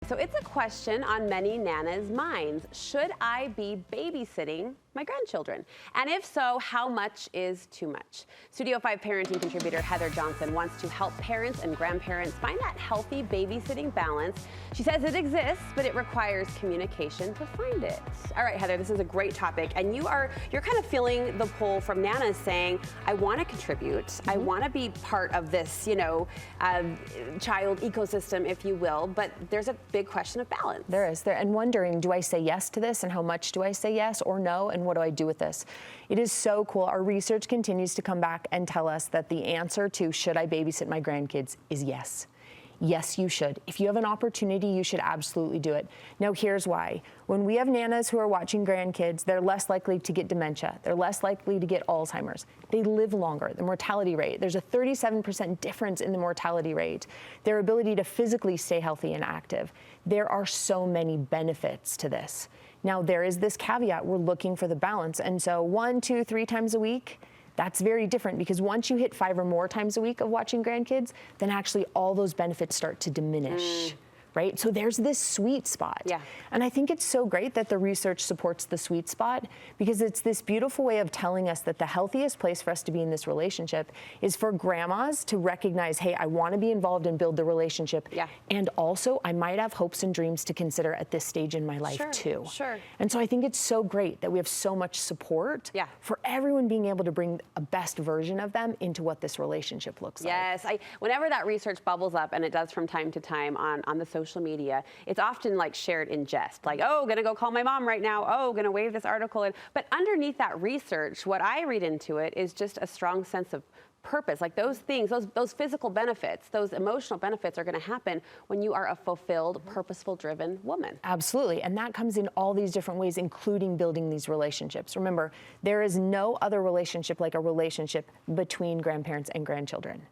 So it's a question on many Nana's minds. Should I be babysitting my grandchildren? And if so, how much is too much? Studio 5 parenting contributor Heather Johnson wants to help parents and grandparents find that healthy babysitting balance. She says it exists, but it requires communication to find it. All right, Heather, this is a great topic, and you're kind of feeling the pull from Nanas saying, I want to contribute. I want to be part of this, child ecosystem, if you will, but there's a big question of balance. There is, and wondering, do I say yes to this, and how much do I say yes or no, and what do I do with this? It is so cool. Our research continues to come back and tell us that the answer to should I babysit my grandkids is yes. Yes, you should. If you have an opportunity, you should absolutely do it. Now, here's why. When we have Nanas who are watching grandkids, they're less likely to get dementia. They're less likely to get Alzheimer's. They live longer. The mortality rate, there's a 37% difference in the mortality rate. Their ability to physically stay healthy and active. There are so many benefits to this. Now, there is this caveat. We're looking for the balance. And so 1, 2, 3 times a week, that's very different, because once you hit 5 or more times a week of watching grandkids, then actually all those benefits start to diminish. Right? So there's this sweet spot. Yeah. And I think it's so great that the research supports the sweet spot, because it's this beautiful way of telling us that the healthiest place for us to be in this relationship is for grandmas to recognize, hey, I want to be involved and build the relationship. Yeah. And also, I might have hopes and dreams to consider at this stage in my life too. Sure. And so I think it's so great that we have so much support for everyone being able to bring a best version of them into what this relationship looks like. Yes, whenever that research bubbles up, and it does from time to time on the social media, it's often like shared in jest, like, oh, gonna go call my mom right now, oh, gonna wave this article in. But underneath that research, what I read into it is just a strong sense of purpose. Like those things, those physical benefits, those emotional benefits are going to happen when you are a fulfilled, purposeful, driven woman. Absolutely. And that comes in all these different ways, including building these relationships. Remember, there is no other relationship like a relationship between grandparents and grandchildren.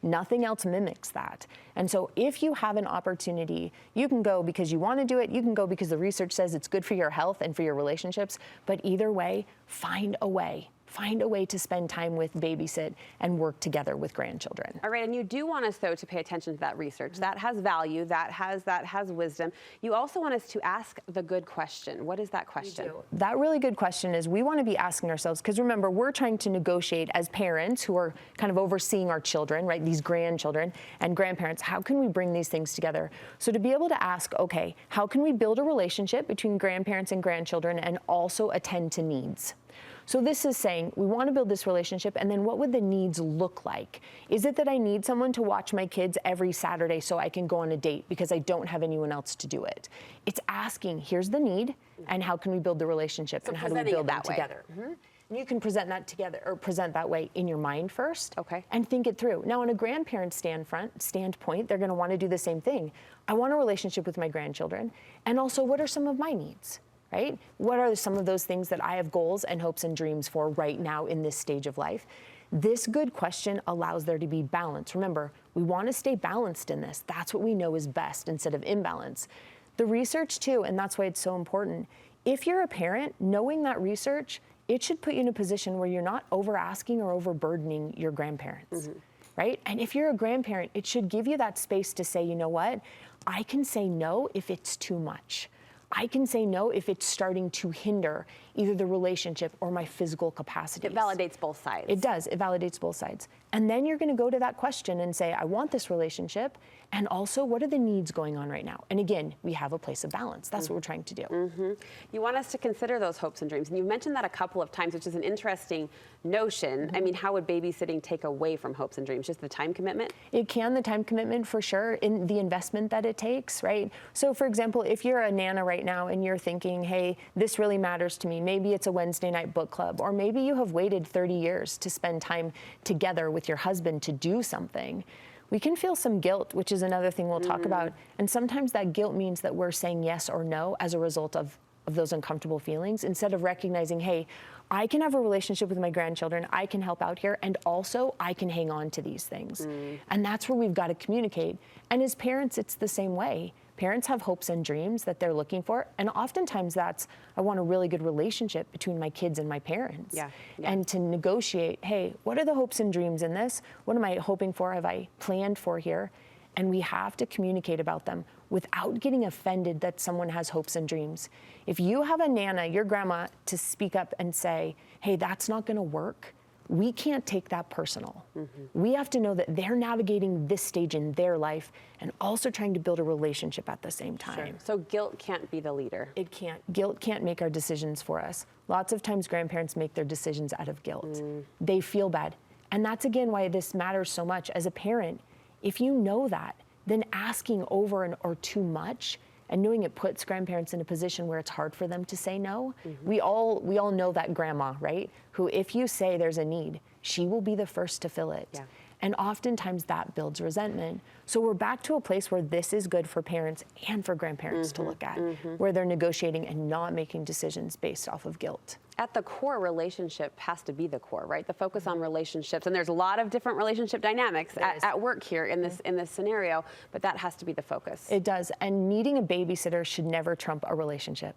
Nothing else mimics that. And so if you have an opportunity, you can go because you want to do it. You can go because the research says it's good for your health and for your relationships. But either way, find a way. Find a way to spend time with, babysit, and work together with grandchildren. All right, and you do want us, though, to pay attention to that research. That has value, that has wisdom. You also want us to ask the good question. What is that question? That really good question is we want to be asking ourselves, because remember, we're trying to negotiate as parents who are kind of overseeing our children, right, these grandchildren and grandparents, how can we bring these things together? So to be able to ask, okay, how can we build a relationship between grandparents and grandchildren and also attend to needs? So this is saying we want to build this relationship, and then what would the needs look like? Is it that I need someone to watch my kids every Saturday so I can go on a date because I don't have anyone else to do it? It's asking, here's the need, and how can we build the relationship, and how do we build that together? And you can present that together, or present that way in your mind first, and think it through. Now, on a grandparent standpoint, they're going to want to do the same thing. I want a relationship with my grandchildren, and also, what are some of my needs? Right? What are some of those things that I have goals and hopes and dreams for right now in this stage of life? This good question allows there to be balance. Remember, we want to stay balanced in this. That's what we know is best instead of imbalance. The research too, and that's why it's so important. If you're a parent, knowing that research, it should put you in a position where you're not over asking or overburdening your grandparents. Right? And if you're a grandparent, it should give you that space to say, you know what? I can say no if it's too much. I can say no if it's starting to hinder either the relationship or my physical capacity. It validates both sides. It does. It validates both sides. And then you're going to go to that question and say, I want this relationship. And also, what are the needs going on right now? And again, we have a place of balance. That's what we're trying to do. You want us to consider those hopes and dreams. And you've mentioned that a couple of times, which is an interesting notion. I mean, how would babysitting take away from hopes and dreams? Just the time commitment? It can, the time commitment for sure, in the investment that it takes, right? So for example, if you're a Nana right now and you're thinking, hey, this really matters to me. Maybe it's a Wednesday night book club, or maybe you have waited 30 years to spend time together with your husband to do something. We can feel some guilt, which is another thing we'll talk about. And sometimes that guilt means that we're saying yes or no as a result of those uncomfortable feelings, instead of recognizing, hey, I can have a relationship with my grandchildren, I can help out here, and also I can hang on to these things. And that's where we've got to communicate. And as parents, it's the same way. Parents have hopes and dreams that they're looking for, and oftentimes that's, I want a really good relationship between my kids and my parents. And to negotiate, hey, what are the hopes and dreams in this? What am I hoping for? Have I planned for here? and we have to communicate about them without getting offended that someone has hopes and dreams. If you have a Nana, your grandma, to speak up and say, hey, that's not gonna work, we can't take that personal. We have to know that they're navigating this stage in their life and also trying to build a relationship at the same time. Sure. So guilt can't be the leader. It can't. Guilt can't make our decisions for us. Lots of times grandparents make their decisions out of guilt. They feel bad. And that's again why this matters so much. As a parent, if you know that, then asking over or too much and knowing it puts grandparents in a position where it's hard for them to say no. We all know that grandma, right? Who, if you say there's a need, she will be the first to fill it. Yeah. And oftentimes that builds resentment. So we're back to a place where this is good for parents and for grandparents to look at, where they're negotiating and not making decisions based off of guilt. At the core, relationship has to be the core, right? The focus on relationships, and there's a lot of different relationship dynamics at work here in this scenario, but that has to be the focus. It does, and needing a babysitter should never trump a relationship,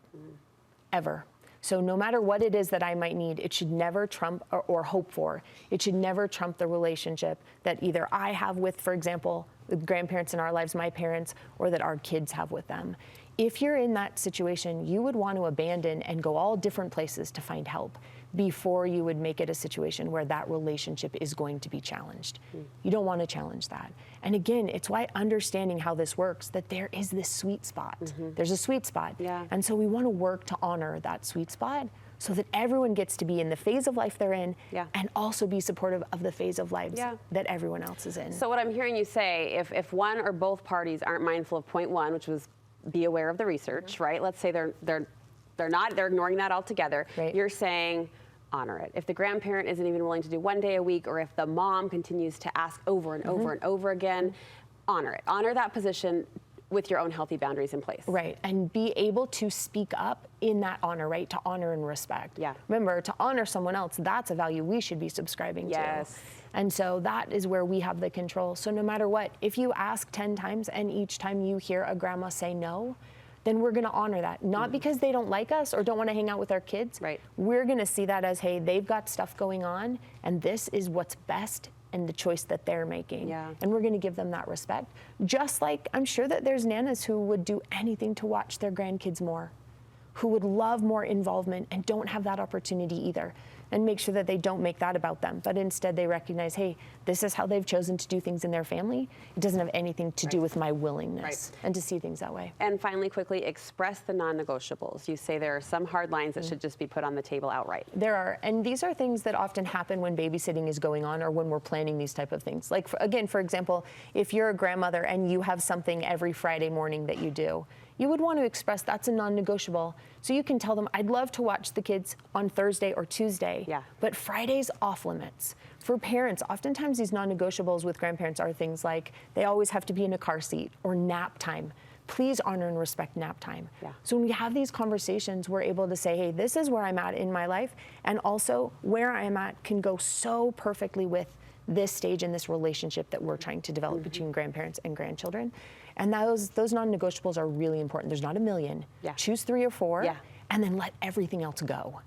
ever. So no matter what it is that I might need, it should never trump or hope for. It should never trump the relationship that either I have with, for example, the grandparents in our lives, my parents, or that our kids have with them. If you're in that situation, you would want to abandon and go all different places to find help before you would make it a situation where that relationship is going to be challenged. You don't want to challenge that. And again, it's why understanding how this works, that there is this sweet spot. There's a sweet spot. Yeah. And so we want to work to honor that sweet spot so that everyone gets to be in the phase of life they're in and also be supportive of the phase of lives that everyone else is in. So what I'm hearing you say, if one or both parties aren't mindful of point one, which was be aware of the research, right? Let's say they're ignoring that altogether. Right. You're saying honor it. If the grandparent isn't even willing to do 1 day a week, or if the mom continues to ask over and over and over again, honor it. Honor that position with your own healthy boundaries in place. Right, and be able to speak up in that honor, right? To honor and respect. Yeah. Remember, to honor someone else, that's a value we should be subscribing to. And so that is where we have the control. So no matter what, if you ask 10 times and each time you hear a grandma say no, then we're gonna honor that. Not because they don't like us or don't wanna hang out with our kids. Right. We're gonna see that as, hey, they've got stuff going on and this is what's best and the choice that they're making. And we're gonna give them that respect. Just like I'm sure that there's nanas who would do anything to watch their grandkids more, who would love more involvement and don't have that opportunity either. And make sure that they don't make that about them, but instead they recognize, hey, this is how they've chosen to do things in their family. It doesn't have anything to do with my willingness and to see things that way. And finally, quickly, express the non-negotiables. You say there are some hard lines that should just be put on the table outright. There are, and these are things that often happen when babysitting is going on or when we're planning these type of things. Like, again, for example, if you're a grandmother and you have something every Friday morning that you do, you would want to express that's a non-negotiable. So you can tell them, I'd love to watch the kids on Thursday or Tuesday, but Friday's off limits. For parents, oftentimes these non-negotiables with grandparents are things like they always have to be in a car seat or nap time. Please honor and respect nap time. So when we have these conversations, we're able to say, hey, this is where I'm at in my life, and also where I'm at can go so perfectly with this stage in this relationship that we're trying to develop between grandparents and grandchildren. And those non-negotiables are really important. There's not a million. Choose 3 or 4, and then let everything else go.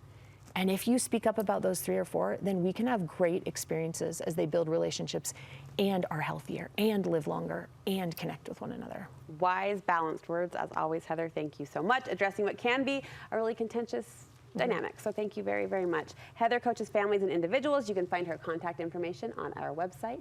And if you speak up about those 3 or 4, then we can have great experiences as they build relationships and are healthier and live longer and connect with one another. Wise, balanced words, as always, Heather. Thank you so much. Addressing what can be a really contentious dynamic. So thank you very, very much. Heather coaches families and individuals. You can find her contact information on our website,